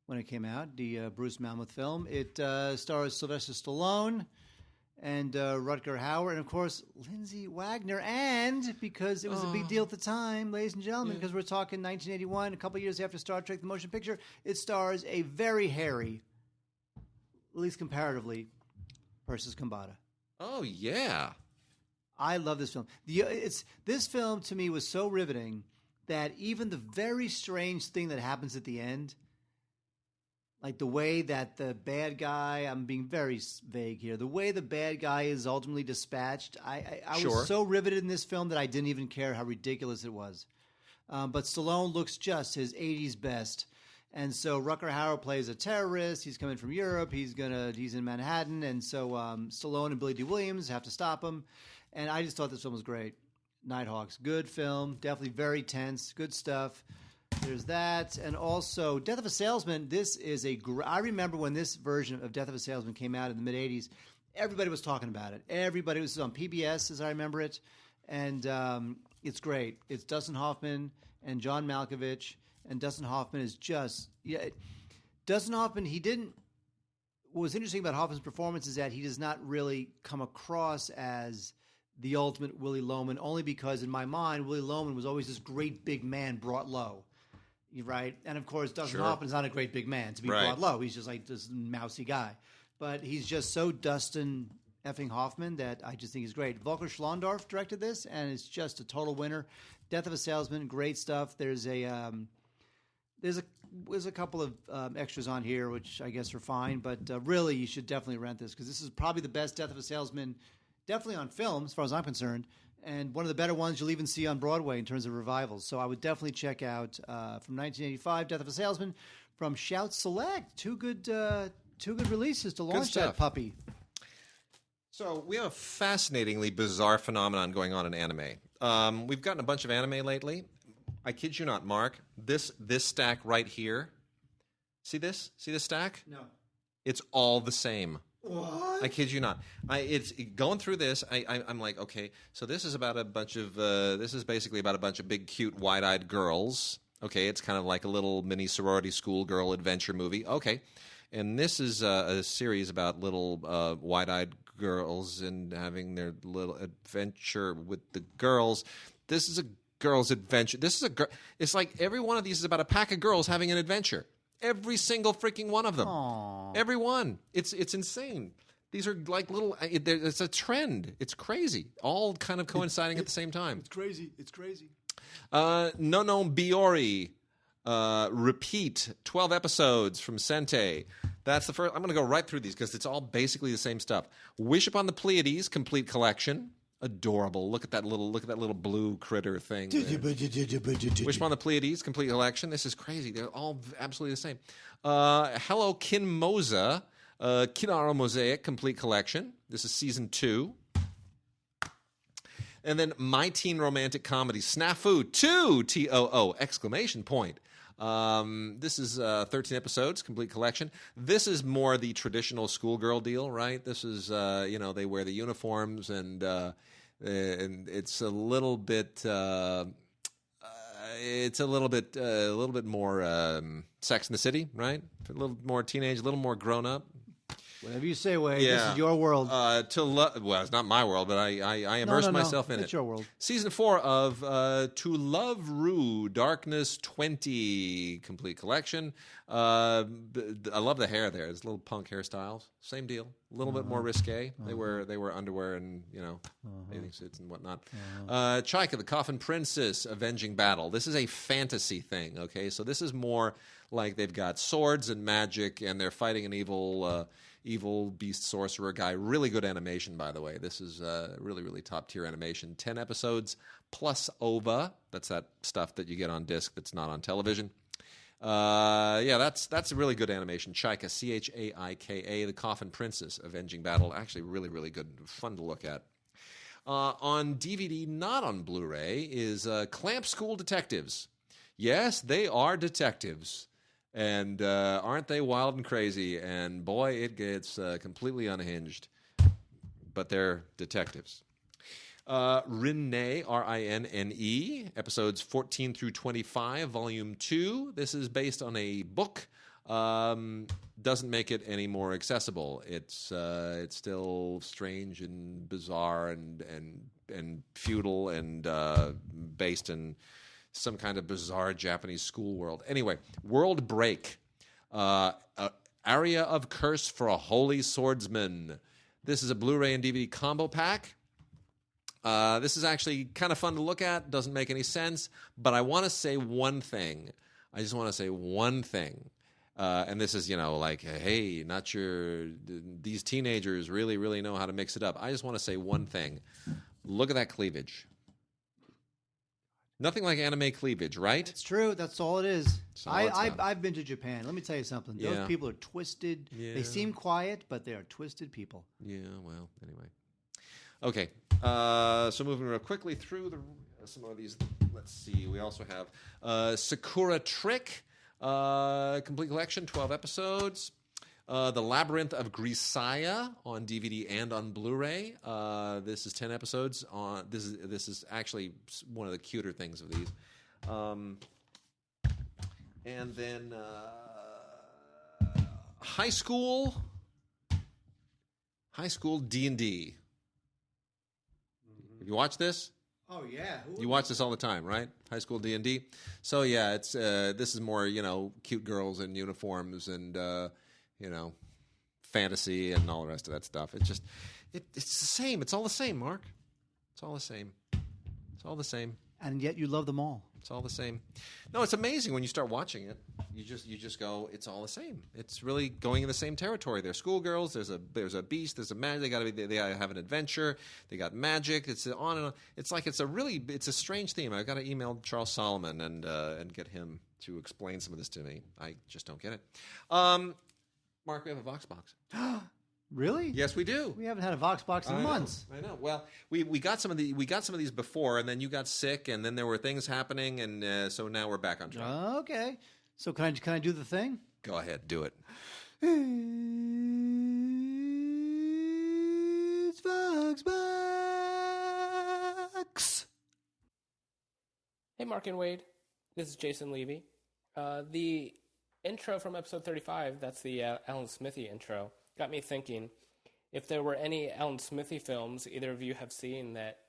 when it came out, the Bruce Malmuth film. It stars Sylvester Stallone and Rutger Hauer, and of course Lindsay Wagner. And because it was a big deal at the time, ladies and gentlemen, because we're talking 1981, a couple years after Star Trek: The Motion Picture, it stars a very hairy, at least comparatively, Persis Khambatta. Oh yeah, I love this film. This film to me was so riveting that even the very strange thing that happens at the end, like the way that the bad guy, I'm being very vague here, the way the bad guy is ultimately dispatched, I was so riveted in this film that I didn't even care how ridiculous it was. But Stallone looks just his 80s best. And so Rutger Hauer plays a terrorist. He's coming from Europe. He's in Manhattan. And so Stallone and Billy D. Williams have to stop him. And I just thought this film was great. Nighthawks, good film, definitely very tense, good stuff. There's that, and also Death of a Salesman. This is I remember when this version of Death of a Salesman came out in the mid '80s. Everybody was talking about it. Everybody was on PBS, as I remember it, and it's great. It's Dustin Hoffman and John Malkovich, and Dustin Hoffman is Dustin Hoffman. What was interesting about Hoffman's performance is that he does not really come across as the ultimate Willy Loman, only because in my mind, Willy Loman was always this great big man brought low, right? And of course, Dustin Hoffman is not a great big man to be brought low. He's just like this mousy guy. But he's just so Dustin effing Hoffman that I just think he's great. Volker Schlondorf directed this, and it's just a total winner. Death of a Salesman, great stuff. There's a couple of extras on here, which I guess are fine, but really you should definitely rent this because this is probably the best Death of a Salesman. Definitely on film, as far as I'm concerned, and one of the better ones you'll even see on Broadway in terms of revivals. So I would definitely check out from 1985, Death of a Salesman, from Shout Select. Two good releases to launch that puppy. So we have a fascinatingly bizarre phenomenon going on in anime. We've gotten a bunch of anime lately. I kid you not, Mark. This stack right here. See this? See this stack? No. It's all the same. What? I kid you not. It's going through this. I'm like, okay, so this is about a bunch of. This is basically about a bunch of big, cute, wide-eyed girls. Okay, it's kind of like a little mini sorority schoolgirl adventure movie. Okay, and this is a series about little wide-eyed girls and having their little adventure with the girls. This is a girl's adventure. This is It's like every one of these is about a pack of girls having an adventure. Every single freaking one of them. Aww. Every one. It's insane. These are like little. It's a trend. It's crazy. All kind of coinciding at the same time. It's crazy. It's crazy. No Biyori. Repeat. 12 episodes from Sente. That's the first. I'm going to go right through these because it's all basically the same stuff. Wish Upon the Pleiades complete collection. Adorable. Look at that little blue critter thing. Wish Upon the Pleiades complete collection. This is crazy. They're all absolutely the same. Hello Kinmoza, Kinara Mosaic complete collection. This is season 2. And then My Teen Romantic Comedy Snafu 2 TOO exclamation point. This is 13 episodes, complete collection. This is more the traditional schoolgirl deal, right? This is they wear the uniforms and it's a little bit more Sex in the City, right? A little more teenage, a little more grown up. Whatever you say, Wade. Yeah. This is your world. Well, it's not my world, but I immerse myself in it. It's your world. Season 4 of To Love Rue, Darkness 20, complete collection. I love the hair there. It's little punk hairstyles. Same deal. A little bit more risque. They wear underwear and bathing suits and whatnot. Chaika, the Coffin Princess, Avenging Battle. This is a fantasy thing. Okay, so this is more like they've got swords and magic, and they're fighting an evil beast sorcerer guy. Really good animation, by the way. This is really, really top-tier animation. 10 episodes plus OVA. That's that stuff that you get on disc that's not on television. That's a really good animation. Chaika, Chaika, the Coffin Princess, Avenging Battle. Actually, really, really good. Fun to look at. On DVD, not on Blu-ray, is Clamp School Detectives. Yes, they are detectives. And aren't they wild and crazy? And boy, it gets completely unhinged. But they're detectives. Rin-Ne, Rinne, episodes 14 through 25, volume 2. This is based on a book doesn't make it any more accessible. It's still strange and bizarre and feudal and based in some kind of bizarre Japanese school world. Anyway, World Break, Aria of Curse for a Holy Swordsman. This is a Blu-ray and DVD combo pack. This is actually kind of fun to look at. Doesn't make any sense, but I want to say one thing. I just want to say one thing. And this is, like, hey, these teenagers really, really know how to mix it up. I just want to say one thing. Look at that cleavage. Nothing like anime cleavage, right? It's true. That's all it is. So I've been to Japan. Let me tell you something. Those people are twisted. Yeah. They seem quiet, but they are twisted people. Yeah, well, anyway. Okay, so moving real quickly through some of these. Let's see. We also have Sakura Trick, complete collection, 12 episodes. The Labyrinth of Grisaia on DVD and on Blu-ray. This is 10 episodes. This is actually one of the cuter things of these. And then High School D&D. Have you watched this? Oh yeah, you watch this all the time, right? High School D&D. So yeah, it's this is more cute girls in uniforms and fantasy and all the rest of that stuff. It's just it's the same. It's all the same, Mark. It's all the same. It's all the same. And yet you love them all. It's all the same. No, it's amazing when you start watching it. You just go, it's all the same. It's really going in the same territory. They're schoolgirls. There's a beast. There's a magic. They gotta have an adventure. They got magic. It's on and on. It's like it's a strange theme. I've got to email Charles Solomon and get him to explain some of this to me. I just don't get it. Mark, we have a Vox box. Really? Yes, we do. We haven't had a Vox box in months. I know. Well, we got some of these before, and then you got sick, and then there were things happening, and so now we're back on track. Okay. So can I do the thing? Go ahead, do it. It's Vox box. Hey, Mark and Wade. This is Jason Levy. The intro from episode 35, that's the Alan Smithy intro, got me thinking, if there were any Alan Smithy films either of you have seen that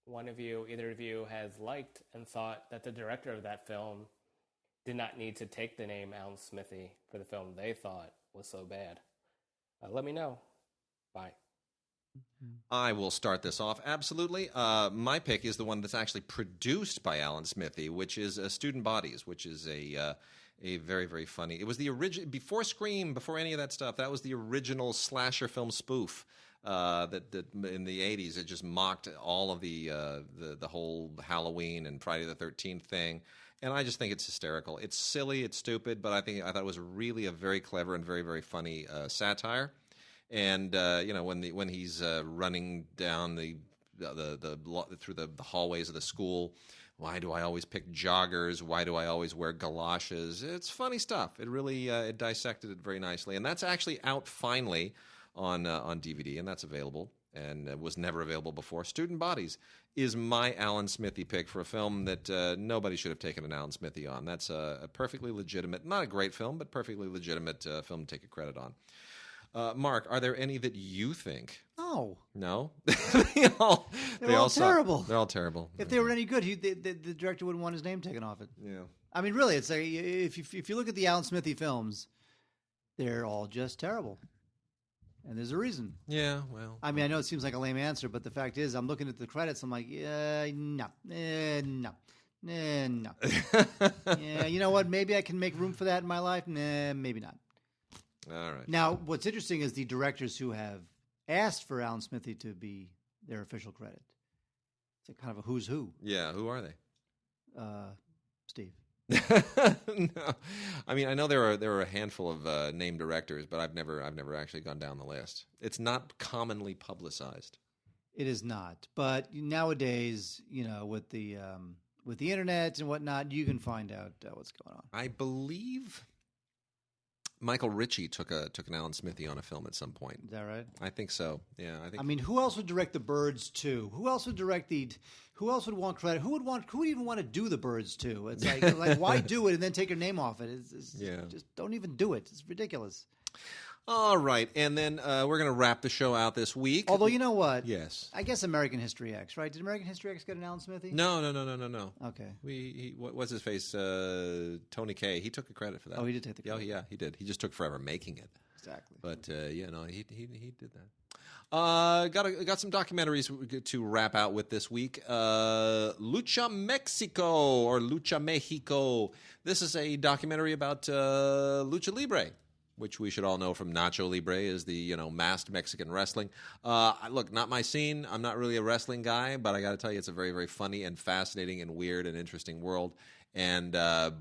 either of you has liked and thought that the director of that film did not need to take the name Alan Smithy for the film they thought was so bad. Let me know. Bye. I will start this off. Absolutely. My pick is the one that's actually produced by Alan Smithy, which is Student Bodies, which is a very, very funny. It was the original before Scream, before any of that stuff. That was the original slasher film spoof that in the 80s. It just mocked all of the whole Halloween and Friday the 13th thing. And I just think it's hysterical. It's silly, it's stupid, but I thought it was really a very clever and very, very funny satire. And when he's running down through the hallways of the school, why do I always pick joggers? Why do I always wear galoshes? It's funny stuff. It really it dissected it very nicely, and that's actually out finally on DVD, and that's available. And was never available before. Student Bodies is my Alan Smithy pick for a film that nobody should have taken an Alan Smithy on. That's a perfectly legitimate, not a great film, but perfectly legitimate film to take a credit on. Mark, are there any that you think? No? They're all terrible. They're all terrible. If they were any good, the director wouldn't want his name taken off it. Yeah. I mean, really, it's like if you look at the Alan Smithy films, they're all just terrible. And there's a reason. Yeah, well. I mean, I know it seems like a lame answer, but the fact is, I'm looking at the credits. I'm like, no. Yeah, you know what? Maybe I can make room for that in my life. Nah, maybe not. All right. Now, what's interesting is the directors who have asked for Alan Smithy to be their official credit. It's a kind of a who's who. Yeah, who are they? Steve. No, I mean I know there are a handful of named directors, but I've never actually gone down the list. It's not commonly publicized. It is not, but nowadays, with the internet and whatnot, you can find out what's going on. I believe Michael Ritchie took an Alan Smithy on a film at some point. Is that right? I think so. Yeah, I think. I mean, who else would direct The Birds 2? Who else would direct Who else would want credit? Who would even want to do The Birds 2? It's like why do it and then take your name off it? It's just don't even do it. It's ridiculous. All right, and then we're going to wrap the show out this week. Although, you know what? Yes. I guess American History X, right? Did American History X get an Alan Smithy? No. Okay. What's his face? Tony Kaye. He took the credit for that. Oh, he did take the credit. Oh, yeah, he did. He just took forever making it. Exactly. But he did that. Got some documentaries to wrap out with this week. Lucha Mexico or Lucha Mexico. This is a documentary about Lucha Libre, which we should all know from Nacho Libre is the masked Mexican wrestling. Look, not my scene. I'm not really a wrestling guy, but I got to tell you, it's a very, very funny and fascinating and weird and interesting world. And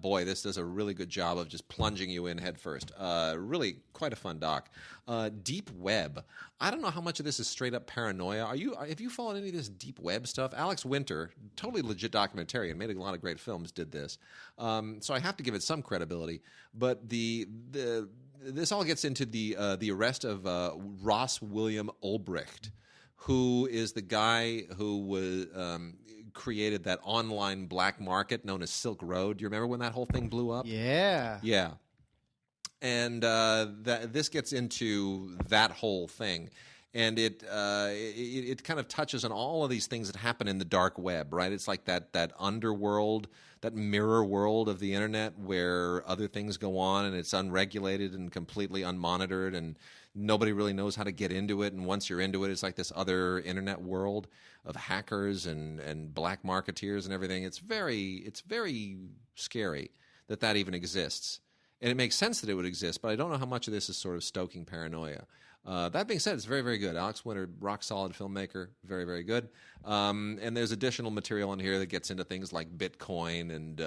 boy, this does a really good job of just plunging you in head first. Really quite a fun doc. Deep Web. I don't know how much of this is straight up paranoia. Have you followed any of this deep web stuff? Alex Winter, totally legit documentarian, made a lot of great films, did this. So I have to give it some credibility. But this all gets into the arrest of Ross William Ulbricht, who is the guy who was created that online black market known as Silk Road. Do you remember when that whole thing blew up? Yeah. Yeah. And this gets into that whole thing. And it kind of touches on all of these things that happen in the dark web, right? It's like that underworld, that mirror world of the internet where other things go on and it's unregulated and completely unmonitored and nobody really knows how to get into it. And once you're into it, it's like this other internet world of hackers and black marketeers and everything. It's very scary that even exists. And it makes sense that it would exist, but I don't know how much of this is sort of stoking paranoia. That being said, it's very, very good. Alex Winter, rock solid filmmaker, very, very good. And there's additional material in here that gets into things like Bitcoin and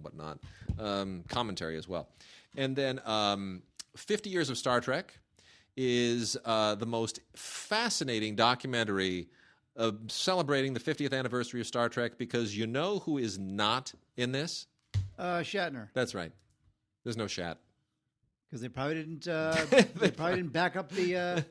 whatnot, commentary as well. And then 50 Years of Star Trek is the most fascinating documentary celebrating the 50th anniversary of Star Trek, because you know who is not in this? Shatner. That's right. There's no Shat. Because they probably didn't. They probably didn't back up the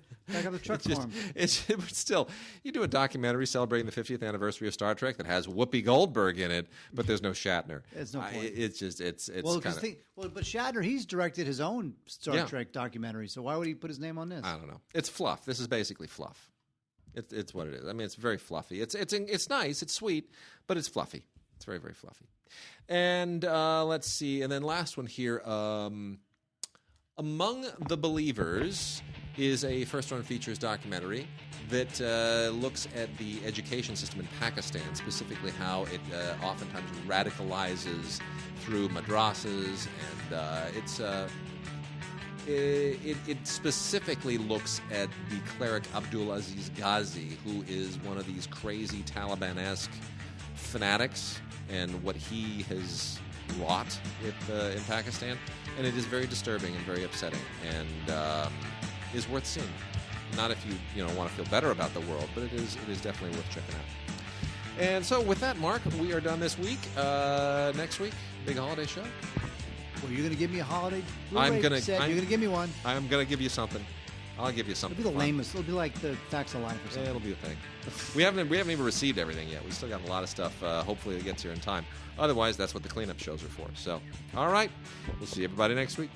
truck for him. But still, you do a documentary celebrating the 50th anniversary of Star Trek that has Whoopi Goldberg in it, but there's no Shatner. It's no point. It's but Shatner, he's directed his own Star Trek documentary, so why would he put his name on this? I don't know. It's fluff. This is basically fluff. It's what it is. I mean, it's very fluffy. It's nice. It's sweet, but it's fluffy. It's very, very fluffy. And let's see. And then last one here. Among the Believers is a first-run features documentary that looks at the education system in Pakistan, specifically how it oftentimes radicalizes through madrasas, and it specifically looks at the cleric Abdul Aziz Ghazi, who is one of these crazy Taliban-esque fanatics, and what he has wrought in Pakistan. And it is very disturbing and very upsetting, and is worth seeing. Not if you want to feel better about the world, but it is definitely worth checking out. And so with that, Mark, we are done this week. Next week, big holiday show. Well, you're going to give me a holiday You're going to give me one. I'm going to give you something. I'll give you something. It'll be the lamest. It'll be like the Facts of Life or something. Yeah, it'll be a thing. We haven't even received everything yet. We still got a lot of stuff. Hopefully it gets here in time. Otherwise, that's what the cleanup shows are for. So, all right. We'll see everybody next week.